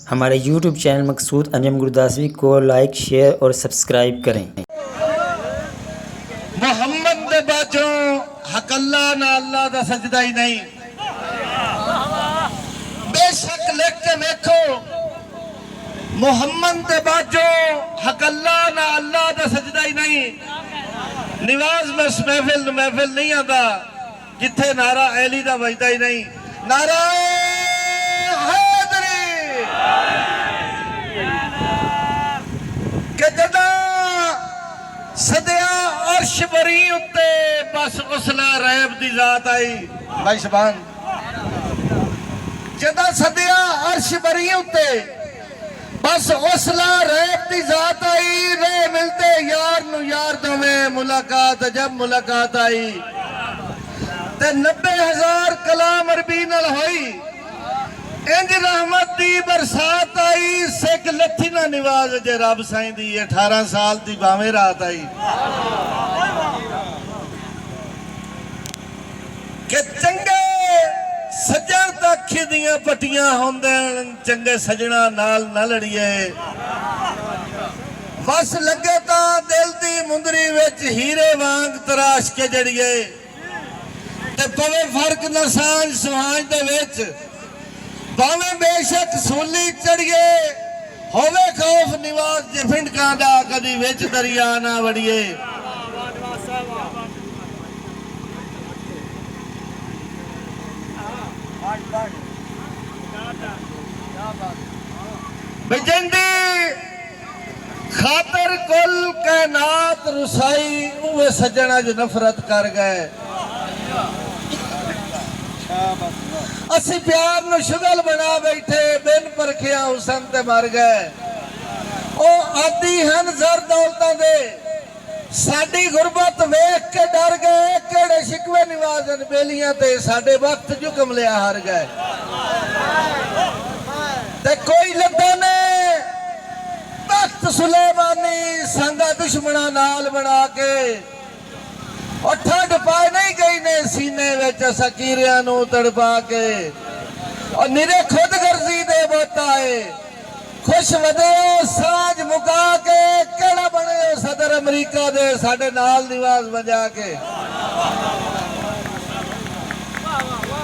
हमारे YouTube channel मकसूद अंजम गुरदासवी को like, share और सब्सक्राइब करें। मोहम्मद दे बाजों हक अल्लाह ना अल्लाह दा सजदा ही नहीं। बेशक लिख के देखो मोहम्मद दे बाजों हक अल्लाह ना अल्लाह दा सजदा ही नहीं। निवाज में महफिल नहीं आता जिथे नारा अली दा बजदा ही नहीं। नारा सदिया अर्श बरी उत्ते बस उसला रैब दी जात आई। भाई शबान जदा सदिया अर्श बरी उत्ते बस उसला रैब दी जात आई। रे मिलते यार नु यार दोवें मुलाकात जब मुलाकात आई ते 90,000 कलाम अरबी नाल होई। इंज रहमत दी बरसात आई। सिख लथी ना निवाज जे रब साईं दी 18 साल दी बावें रात आई। कि चंगे सजण तां अखी दियां पट्टियां होंदन चंगे सजना नाल ना लड़िए। बस लगे तां दिल दी मुंदरी विच हीरे वांग तराश के जड़िए ते पवे फर्क ना सांझ सुहांझ दे विच भावे बेशक सूली चढ़िए होवे खौफ निवास जे फिंडकां दा कदी विच दरिया ना वड़िए। बिजंदी खातर कुल कायनात रुसाई उवे सजना जो नफरत कर गए। असी प्यार नु शुगल बना बैठे बिन परखिया हुसन ते मर गए। ओ आदि हन जर दौलतां दे साडी गुरबत वेख के डर गए। केड़े शिकवे निवाजन बेलियां ते साडे वक्त जुकम लिया हार गए। ते कोई लद्दा ने तख्त सुलेमानी संगा दुश्मना नाल बना के ठंड पाए नहीं गई ने सीने विच सकीरियां नू तड़पा के। और निरे खुद गर्जी दे बोताए खुश वदे साज मुका के केड़ा बने सदर अमरीका दे साडे नाल निवास बजा के।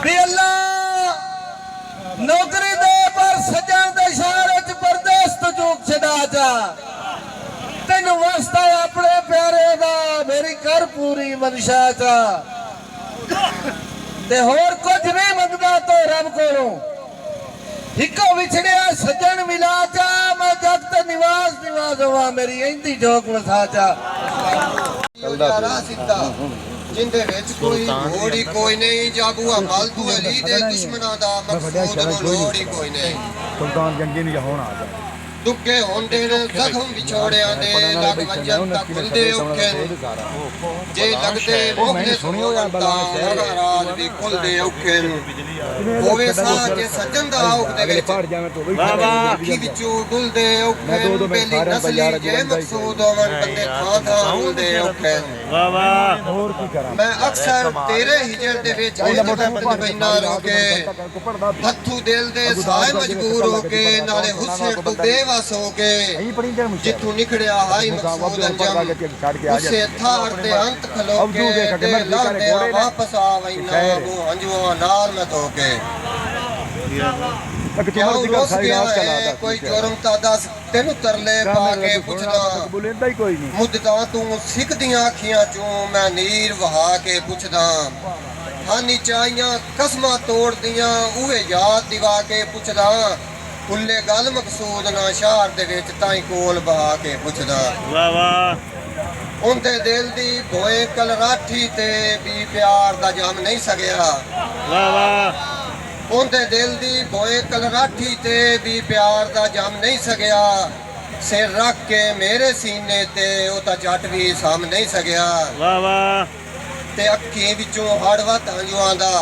भी अल्लाह नौकरी दे पर सजन दे शहर च परदेस तो चूक छड़ा जा। तेन वास्ता अपने प्यारे दा मेरी कर पूरी मनशा चा ते होर कुछ नहीं मंगदा तो रब कोलों। हिको विछड़िया सजन मिला चा मैं जगत निवास होवा मेरी इंदी जोक वसा चा। जिंदे विच कोई होड़ ही कोई नहीं जाबूआ फालतू अली दे दुश्मनां दा मकसूद लोड़ ही कोई नहीं। सुल्तान जंगी नहीं होना आ जा दुखे होंदे ने जख्म विछोड़िया ने लग वंजन तक खुलदे औखे जे लगदे मोहने सुनियो या राज भी खुलदे औखे होवे सा जे सजन दा औख दे विच बाबा अखी विचों डुलदे औखे बेली नस्ली जे मकसूद होवन बंदे थां थां हुंदे औखे। बाबा और की करा मैं अक्सर तेरे हिजर दे विच बैना रोके हथू दिल दे साए मजबूर होके नाले हुस्न तू बेवा हो के जितू निकड़िया हाई मकसूद अंजम उसे थार दे अंत खलो के ते लड़दे वापस आ वैना वो अंजुआ नाल में धोके। क्या रोस गया है कोई जुर्म ता दस तेनू तरले पाके पुछदा मुद्दा तू सिख दियां अखियां चों मैं नीर वहा के पुछदा। हानी चाहियां कसमां तोड़ दियां उहे याद दिवा के पुछदा। उल्ले गल मकसूद ना शहर दे विच ताई कोल बहा के पुछदा। वाह वाह उनते दिल दी भोए कल राठी ते भी प्यार दा जम नहीं सगया। वाह वाह उनते दिल दी भोए कल राठी ते भी प्यार दा जम नहीं सगया। सिर रख के मेरे सीने ते ओ ता जट भी साम नहीं सगया। वाह वाह ते अखी विचों हड़वत अंजुआं दा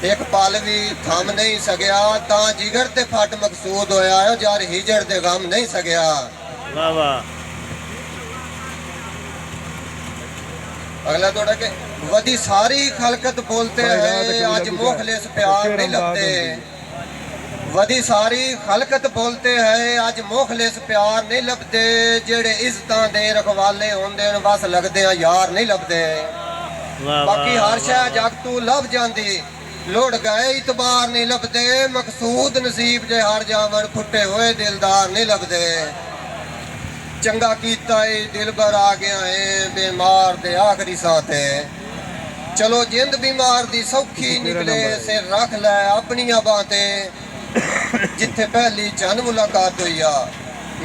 एक पल भी थम नहीं सगया ता जिगर ते फट मकसूद होया जार हिजर दे गम नहीं सगया। वाह वाह अगला थोड़ा के वदी सारी खलकत बोलते हैं आज मुखलिस प्यार नहीं लगते। वदी सारी खलकत बोलते है अज मुखलिस प्यार नहीं लभदे जेड़े इज्जतां दे रखवाले होंदे न बस लगदे आ यार नहीं लभदे बाकी हर शै जग तू लभ जांदी लुढ़ गए इतबार नहीं लभदे मकसूद नसीब जे हर जावन फुटे हुए दिलदार नहीं लभदे चंगा कीता है दिलबर आ गया है बीमार दे आखिरी साथे चलो जिंद बीमार दी सौखी निकले सिर रख लै अपनियां बातें जिथे पहली चंद मुलाकात हुई आ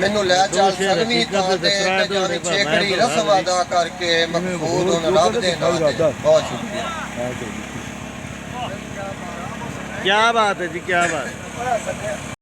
मैनू लै चल सदमी थां ते जानी छेकड़ी रस्म अदा करके मकसूद हुन रब दे नाम ते बहुत शुक्रिया क्या बात है जी क्या बात है।